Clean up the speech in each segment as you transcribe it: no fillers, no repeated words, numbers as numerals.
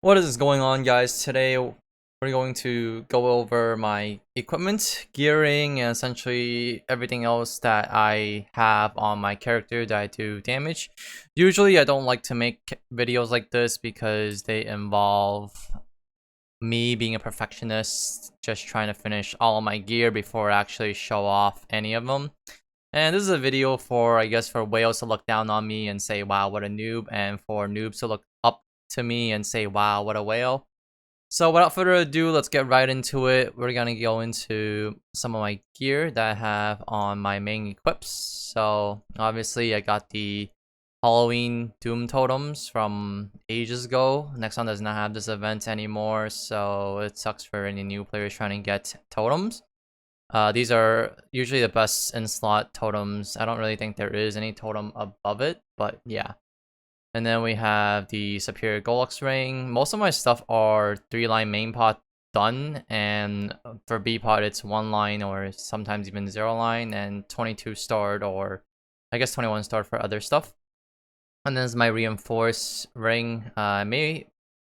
What is going on, guys? Today we're going to go over my equipment, gearing, and essentially everything else that I have on my character that I do damage. Usually I don't like to make videos like this because they involve me being a perfectionist, just trying to finish all of my gear before I actually show off any of them. And this is a video for, I guess, for whales to look down on me and say, wow, what a noob, and for noobs to look up to me and say, wow, what a whale. So without further ado, let's get right into it. We're gonna go into some of my gear that I have on my main equips. So obviously I got the Halloween Doom totems from ages ago. Next one does not have this event anymore, so it sucks for any new players trying to get totems. These are usually the best in slot totems. I don't really think there is any totem above it, but yeah. And then we have the Superior Golux Ring. Most of my stuff are 3-line main pot done, and for B pot it's 1 line or sometimes even 0 line, and 22 starred or I guess 21 starred for other stuff. And then is my Reinforce Ring. I made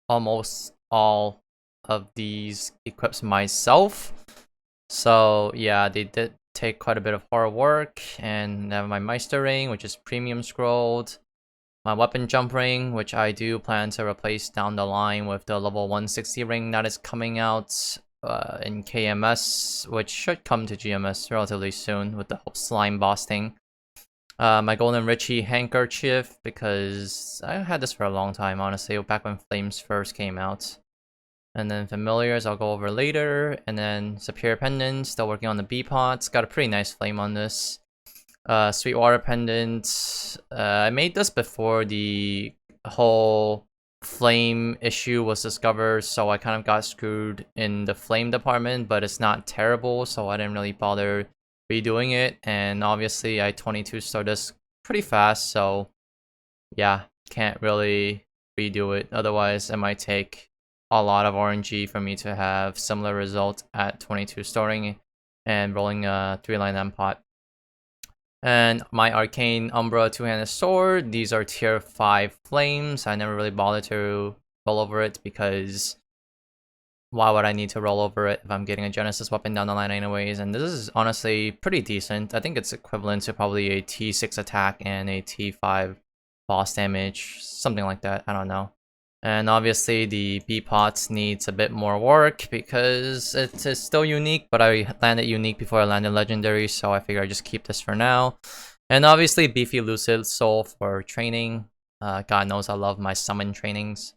almost all of these equips myself. So yeah, they did take quite a bit of hard work, and I have my Meister Ring, which is premium scrolled. My weapon jump ring, which I do plan to replace down the line with the level 160 ring that is coming out in KMS, which should come to GMS relatively soon with the whole slime boss thing. My Golden Richie handkerchief, because I had this for a long time, honestly, back when Flames first came out. And then Familiars I'll go over later, and then Superior Pendant, still working on the B-Pots, got a pretty nice flame on this. Sweetwater Pendant. I made this before the whole flame issue was discovered, so I kind of got screwed in the flame department, but it's not terrible, so I didn't really bother redoing it. And obviously I 22 started this pretty fast, so yeah, can't really redo it. Otherwise it might take a lot of RNG for me to have similar results at 22 starting and rolling a 3-line M pot. And my Arcane Umbra 2-handed sword, these are tier 5 flames. I never really bothered to roll over it because why would I need to roll over it if I'm getting a Genesis weapon down the line anyways? And this is honestly pretty decent. I think it's equivalent to probably a T6 attack and a T5 boss damage, something like that, I don't know. And obviously the B-Pots needs a bit more work because it is still unique, but I landed unique before I landed legendary, so I figure I just keep this for now. And obviously Beefy Lucid Soul for training. God knows I love my summon trainings.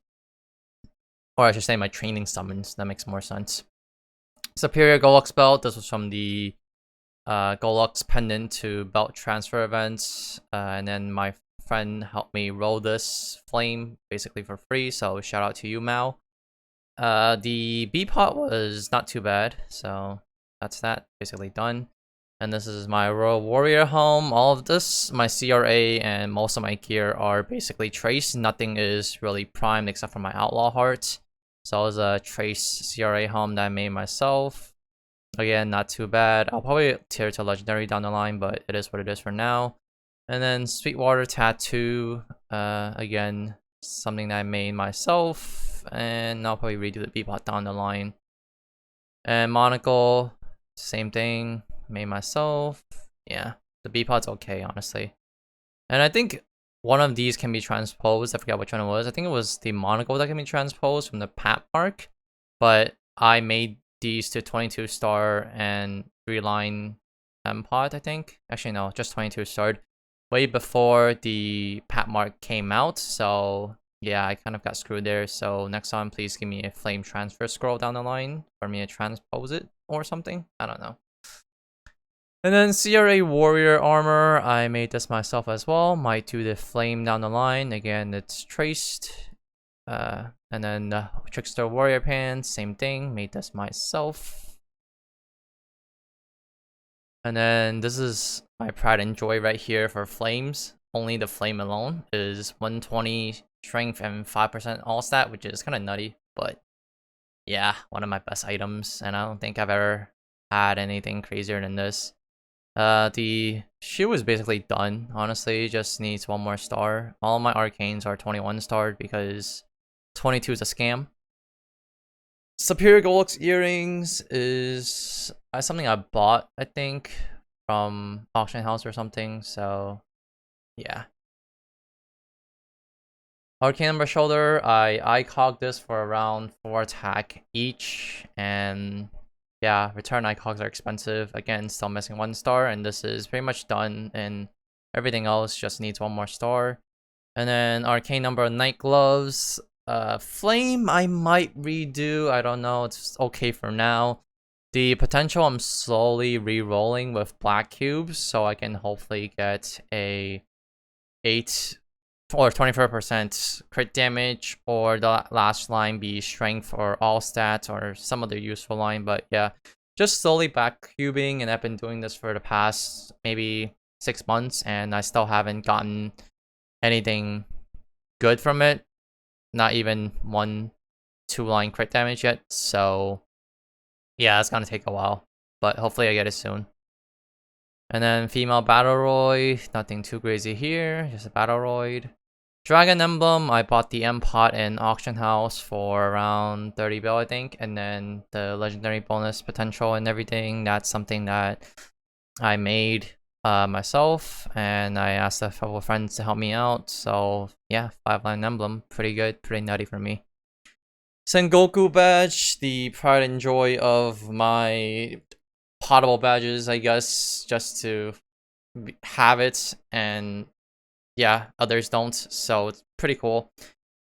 Or I should say my training summons, that makes more sense. Superior Golux Belt, this was from the Golux Pendant to Belt Transfer events. And then my friend helped me roll this flame basically for free, so shout out to you, Mao. The B pot was not too bad, so that's that basically done. And this is my Royal Warrior home. All of this, my CRA and most of my gear are basically traced. Nothing is really primed except for my Outlaw Heart. So it was a trace CRA home that I made myself. Again, not too bad. I'll probably tier to Legendary down the line, but it is what it is for now. And then Sweetwater Tattoo, again, something that I made myself, and I'll probably redo the B-Pot down the line. And Monocle, same thing, made myself. Yeah, the B-Pot's okay, honestly. And I think one of these can be transposed. I forgot which one it was. I think it was the Monocle that can be transposed from the Pat Mark, but I made these to 22 star and 3-line M-Pot, I think. Actually, no, just 22 starred. Way before the Pat Mark came out, so yeah, I kind of got screwed there. So next time, please give me a flame transfer scroll down the line for me to transpose it or something. I don't know. And then CRA Warrior Armor, I made this myself as well. Might do the flame down the line. Again, it's traced. And then the Trickster Warrior Pants, same thing. Made this myself. And then this is my pride and joy right here for flames. Only the flame alone is 120 strength and 5% all stat, which is kind of nutty, but yeah, one of my best items, and I don't think I've ever had anything crazier than this. The shield is basically done, honestly, just needs one more star. All my arcanes are 21 starred because 22 is a scam. Superior Goldux earrings is something I bought, I think, from auction house or something. So yeah. Arcane Number Shoulder, I cogged this for around 4 attack each, and yeah, return ICOGs are expensive. Again, still missing 1 star, and this is pretty much done, and everything else just needs 1 more star. And then Arcane Number Night Gloves. Flame, I might redo. I don't know. It's okay for now. The potential, I'm slowly re-rolling with black cubes, so I can hopefully get a 8 or 24% crit damage, or the last line be strength or all stats or some other useful line. But yeah, just slowly back cubing, and I've been doing this for the past maybe 6 months, and I still haven't gotten anything good from it. Not even 1-2 line crit damage yet. So yeah, it's gonna take a while, but hopefully I get it soon. And then female Battle Roy, nothing too crazy here, just a Battle Roid. Dragon Emblem, I bought the M pot in auction house for around 30 bill, I think. And then the legendary bonus potential and everything, that's something that I made myself, and I asked a couple of friends to help me out. So yeah, 5-line emblem, pretty good, pretty nutty for me. Sengoku Badge, the pride and joy of my potable badges, I guess, just to have it, and yeah, others don't, so it's pretty cool.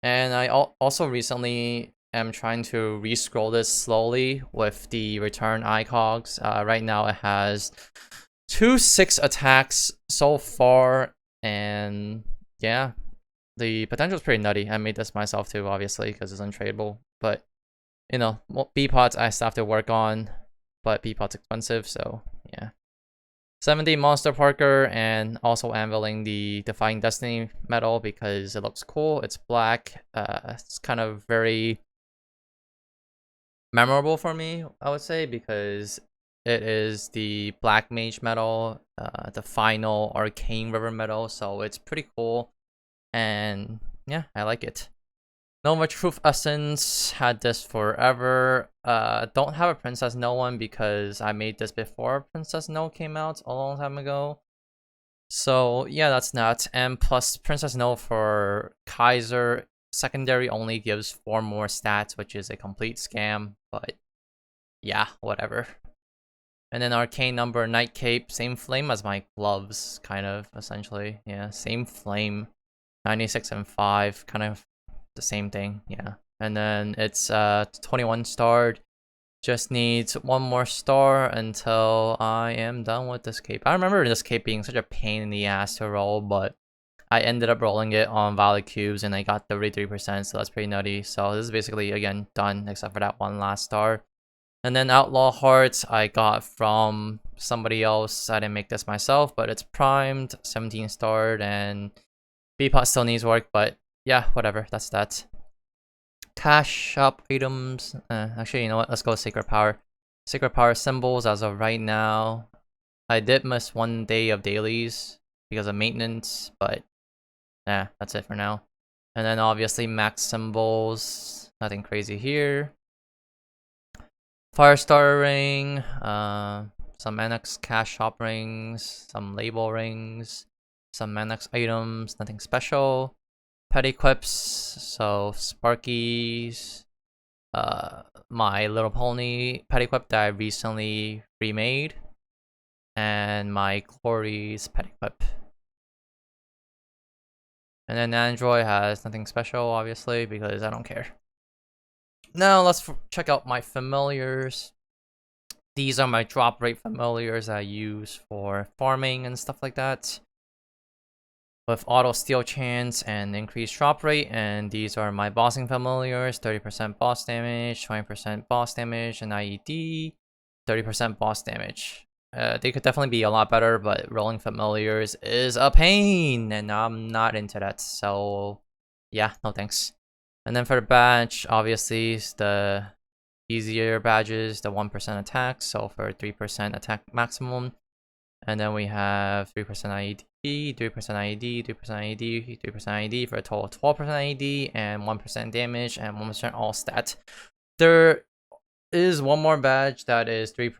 And I also recently am trying to re-scroll this slowly with the return ICOGs. Right now it has 2 6 attacks so far, and yeah, the potential is pretty nutty. I made this myself too, obviously, because it's untradeable. But you know, B pots I still have to work on, but B pot's expensive, so yeah. 70 Monster Parker, and also anviling the Defying Destiny medal because it looks cool. It's black. It's kind of very memorable for me, I would say, because it is the Black Mage medal, the final Arcane River medal, so it's pretty cool. And yeah, I like it. Nova Truth Essence, had this forever. Don't have a Princess No one because I made this before Princess No came out a long time ago. So yeah, that's that. And plus Princess No for Kaiser secondary only gives 4 more stats, which is a complete scam, but yeah, whatever. And then Arcane Number Night Cape, same flame as my gloves, kind of, essentially. Yeah, same flame. 96 and 5, kind of the same thing, yeah. And then it's 21 starred. Just needs 1 more star until I am done with this cape. I remember this cape being such a pain in the ass to roll, but I ended up rolling it on valid cubes and I got 33%, so that's pretty nutty. So this is basically, again, done except for that 1 last star. And then Outlaw Hearts I got from somebody else. I didn't make this myself, but it's primed, 17 starred, and B-Pot still needs work, but yeah, whatever, that's that. Cash shop items. Actually, you know what? Let's go with Sacred Power. Sacred Power symbols as of right now. I did miss 1 day of dailies because of maintenance, but yeah, that's it for now. And then obviously max symbols. Nothing crazy here. Firestar ring. Some NX cash shop rings. Some label rings. Some NX items. Nothing special. Pet equips, so Sparky's, My Little Pony pet equip that I recently remade, and my Clory's pet equip. And then Android has nothing special, obviously, because I don't care. Now let's check out my familiars. These are my drop rate familiars I use for farming and stuff like that, with auto steal chance and increased drop rate. And these are my bossing familiars: 30% boss damage, 20% boss damage, and IED, 30% boss damage. They could definitely be a lot better, but rolling familiars is a pain, and I'm not into that. So yeah, no thanks. And then for the badge, obviously the easier badges, the 1% attack, so for 3% attack maximum. And then we have 3% IED, 3% IED, 3% IED, 3% IED for a total of 12% IED and 1% damage and 1% all stat. There is one more badge that is 3%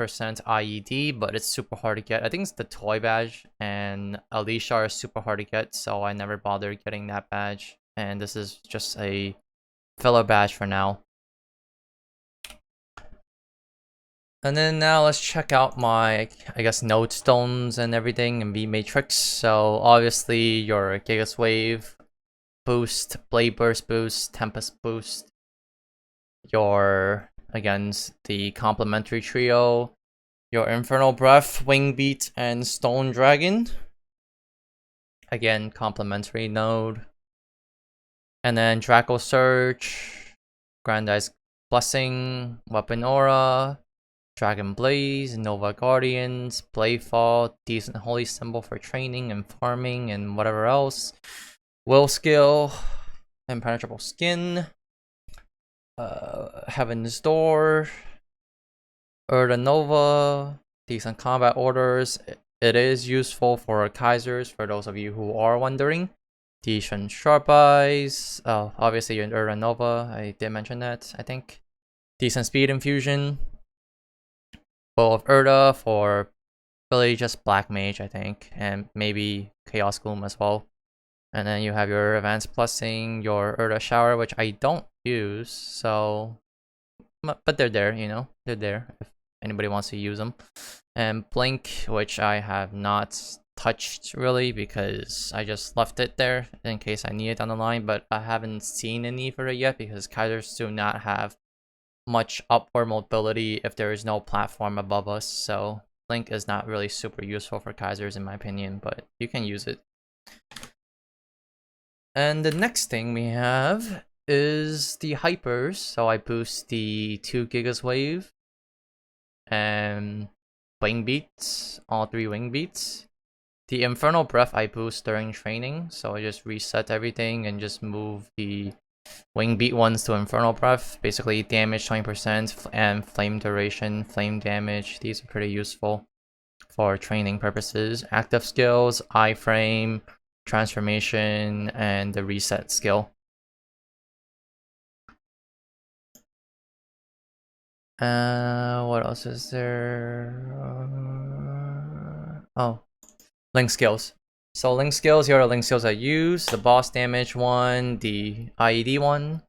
IED, but it's super hard to get. I think it's the toy badge, and Alicia are super hard to get, so I never bothered getting that badge. And this is just a filler badge for now. And then now let's check out my, I guess, node stones and everything and V matrix. So obviously your Gigas Wave boost, Blade Burst boost, Tempest boost, your, against the complementary trio, your Infernal Breath, Wing Beat, and Stone Dragon. Again, complementary node. And then Draco Surge, Grandize Blessing, Weapon Aura, Dragon Blaze, Nova Guardians, Bladefall, decent holy symbol for training and farming and whatever else. Will Skill, Impenetrable Skin, Heaven's Door, Urda Nova, decent combat orders. It is useful for Kaisers, for those of you who are wondering. Decent Sharp Eyes, obviously your Urda Nova, I did mention that, I think. Decent Speed Infusion. Bow of Urda for really just Black Mage, I think, and maybe Chaos Gloom as well. And then you have your Advanced Blessing, your Urda Shower, which I don't use, so... But they're there, you know? They're there if anybody wants to use them. And Blink, which I have not touched really because I just left it there in case I need it down the line, but I haven't seen a need for it yet because Kaisers do not have much upward mobility if there is no platform above us, so Blink is not really super useful for Kaisers in my opinion, but you can use it. And the next thing we have is the hypers, so I boost the 2 Gigas Wave and Wing Beats, all 3 Wing Beats. The Infernal Breath I boost during training, so I just reset everything and just move the Wing Beat ones to Infernal Breath, basically damage 20% and flame duration, flame damage. These are pretty useful for training purposes. Active skills, iframe, transformation, and the reset skill. What else is there? Oh, link skills. So link skills, here are link skills I use. The boss damage one, the IED one,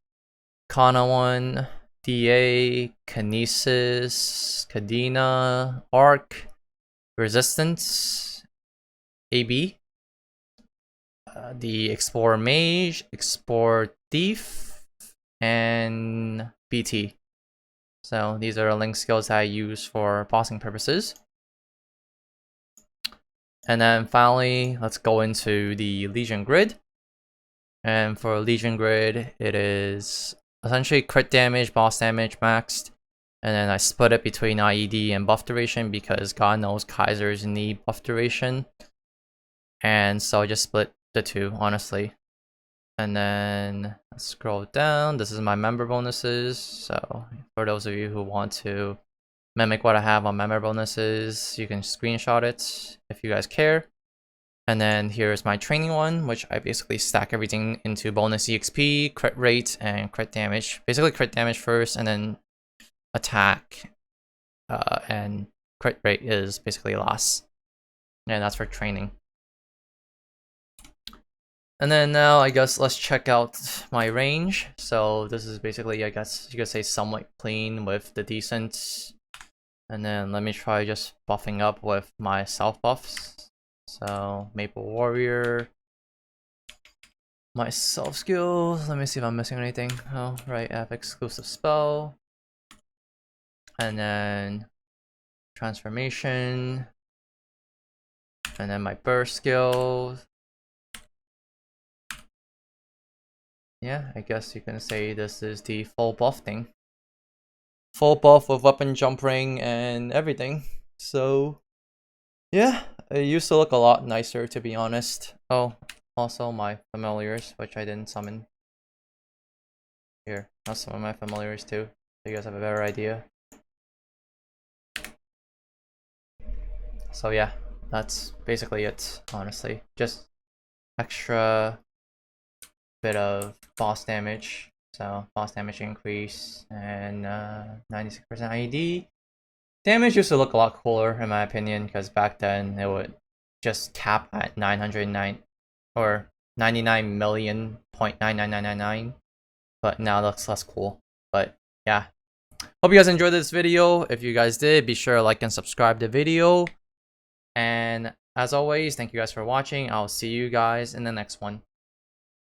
Kana one, DA, Kinesis, Kadena, Arc, Resistance, AB, the Explorer Mage, Explorer Thief, and BT. So these are the link skills I use for bossing purposes. And then finally, let's go into the Legion Grid. And for Legion Grid, it is essentially crit damage, boss damage maxed. And then I split it between IED and buff duration because God knows Kaisers need buff duration. And so I just split the two, honestly. And then let's scroll down. This is my member bonuses. So for those of you who want to mimic what I have on member bonuses, you can screenshot it if you guys care. And then here's my training one, which I basically stack everything into bonus EXP, crit rate, and crit damage. Basically crit damage first, and then attack, and crit rate is basically loss. And that's for training. And then now I guess let's check out my range. So this is basically, I guess you could say, somewhat clean with the decent. And then let me try just buffing up with my self buffs. So Maple Warrior, my self skills. Let me see if I'm missing anything. Oh, right, I have exclusive spell. And then transformation. And then my burst skills. Yeah, I guess you can say this is the full buff thing. Full buff with weapon jump ring and everything. So yeah, it used to look a lot nicer, to be honest. Oh, also my familiars, which I didn't summon. Here, I'll summon my familiars too, so you guys have a better idea. So yeah, that's basically it, honestly. Just extra bit of boss damage. So boss damage increase and 96% IED. Damage used to look a lot cooler in my opinion, because back then it would just cap at 909 or 99 million point 99999, but now it looks less cool. But yeah, hope you guys enjoyed this video. If you guys did, be sure to like and subscribe the video. And as always, thank you guys for watching. I'll see you guys in the next one.